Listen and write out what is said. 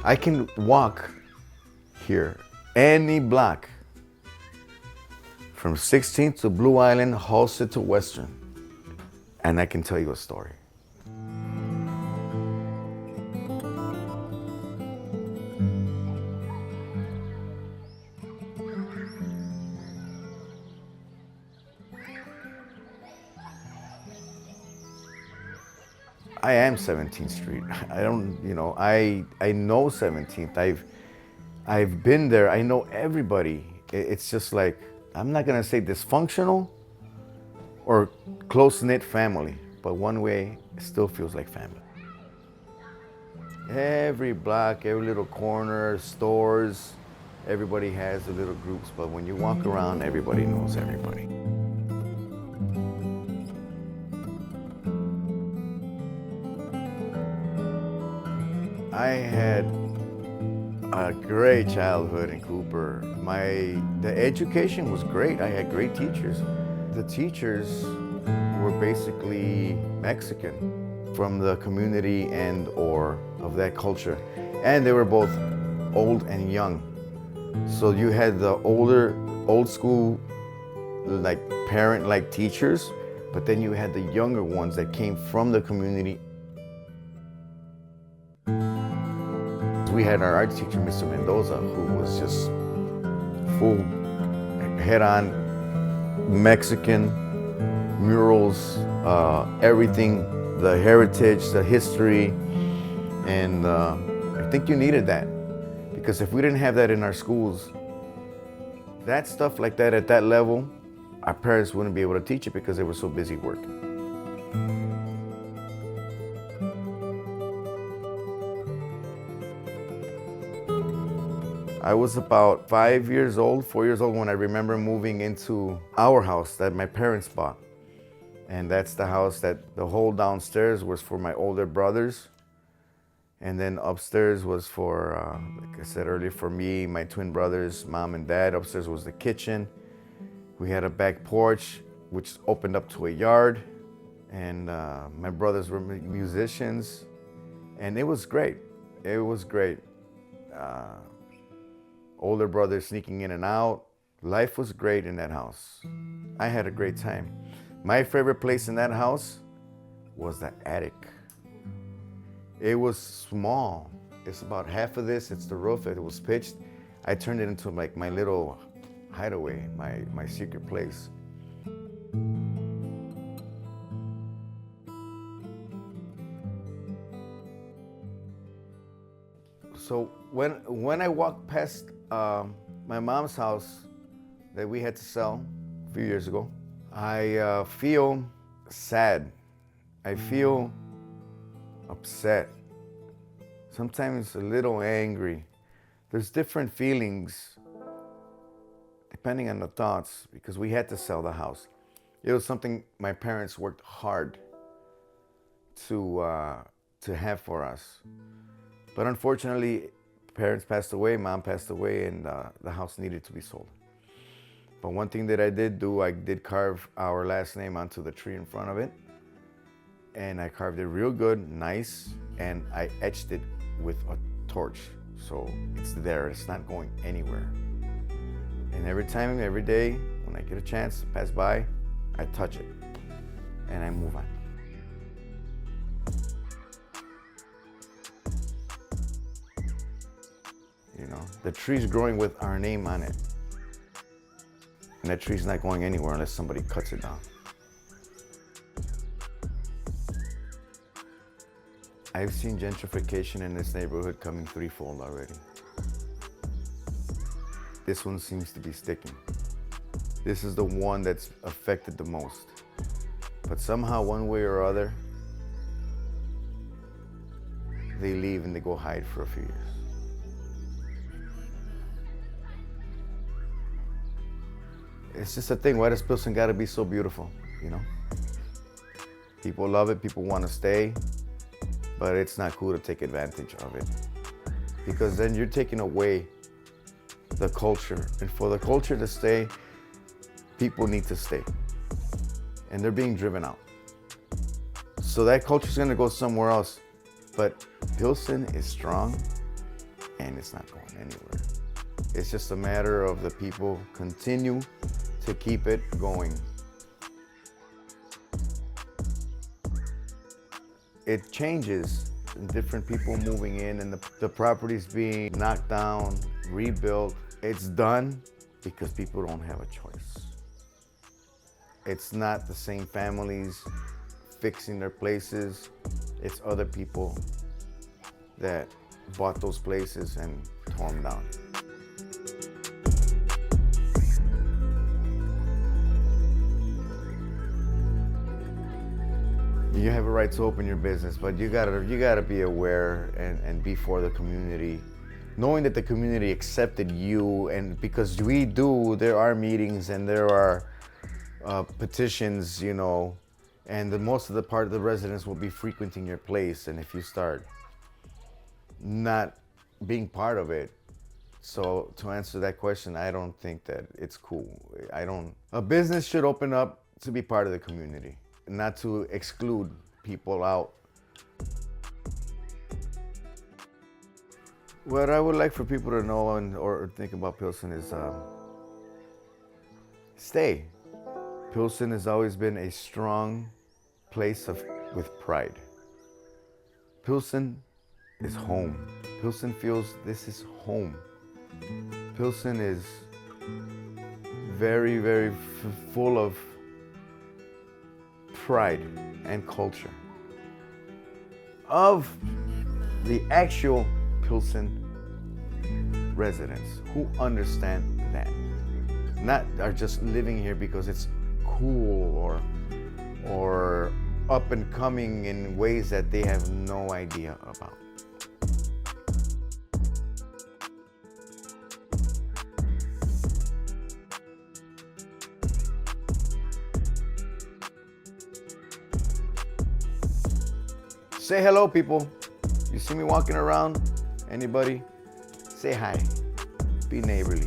I can walk here any block from 16th to Blue Island, Halsted to Western, and I can tell you a story. I am 17th Street. I don't, I know 17th. I've been there. I know everybody. It's just like, I'm not gonna say dysfunctional or close-knit family, but one way it still feels like family. Every block, every little corner, stores, everybody has the little groups, but when you walk around, everybody knows everybody. I had a great childhood in Cooper. The education was great. I had great teachers. The teachers were basically Mexican from the community and or of that culture. And they were both old and young. So you had the old school, like parent-like teachers, but then you had the younger ones that came from the community. We had our art teacher, Mr. Mendoza, who was just full head-on Mexican murals, everything, the heritage, the history, and I think you needed that, because if we didn't have that in our schools, that stuff like that at that level, our parents wouldn't be able to teach it because they were so busy working. I was about 4 years old when I remember moving into our house that my parents bought. And that's the house that the whole downstairs was for my older brothers. And then upstairs was for, like I said earlier, for me, my twin brothers, mom and dad. Upstairs was the kitchen. We had a back porch, which opened up to a yard. And my brothers were musicians. And it was great. It was great. Older brothers sneaking in and out. Life was great in that house. I had a great time. My favorite place in that house was the attic. It was small. It's about half of this, it's the roof, it was pitched. I turned it into like my little hideaway, my secret place. So when I walked past my mom's house that we had to sell a few years ago, I feel sad. I feel upset. Sometimes a little angry. There's different feelings depending on the thoughts, because we had to sell the house. It was something my parents worked hard to have for us. But unfortunately, parents passed away, mom passed away, and the house needed to be sold. But one thing that I did do, I did carve our last name onto the tree in front of it. And I carved it real good, nice, and I etched it with a torch. So it's there, it's not going anywhere. And every time, every day, when I get a chance to pass by, I touch it and I move on. You know, the tree's growing with our name on it. And that tree's not going anywhere unless somebody cuts it down. I've seen gentrification in this neighborhood coming threefold already. This one seems to be sticking. This is the one that's affected the most. But somehow, one way or other, they leave and they go hide for a few years. It's just a thing. Why does Pilsen gotta be so beautiful, you know? People love it, people wanna stay, but it's not cool to take advantage of it. Because then you're taking away the culture. And for the culture to stay, people need to stay. And they're being driven out. So that culture's gonna go somewhere else. But Pilsen is strong, and it's not going anywhere. It's just a matter of the people continue to keep it going. It changes, different people moving in and the properties being knocked down, rebuilt. It's done because people don't have a choice. It's not the same families fixing their places. It's other people that bought those places and tore them down. You have a right to open your business, but you gotta be aware and be for the community, knowing that the community accepted you, and because there are meetings and there are petitions, you know, and most of the residents will be frequenting your place, and if you start not being part of it, so to answer that question, I don't think that it's cool. A business should open up to be part of the community, not to exclude people out. What I would like for people to know or think about Pilsen is stay. Pilsen has always been a strong place with pride. Pilsen is home. Pilsen feels this is home. Pilsen is very, very full of pride and culture of the actual Pilsen residents who understand that, not are just living here because it's cool or up and coming in ways that they have no idea about. Say hello, people. You see me walking around? Anybody? Say hi. Be neighborly.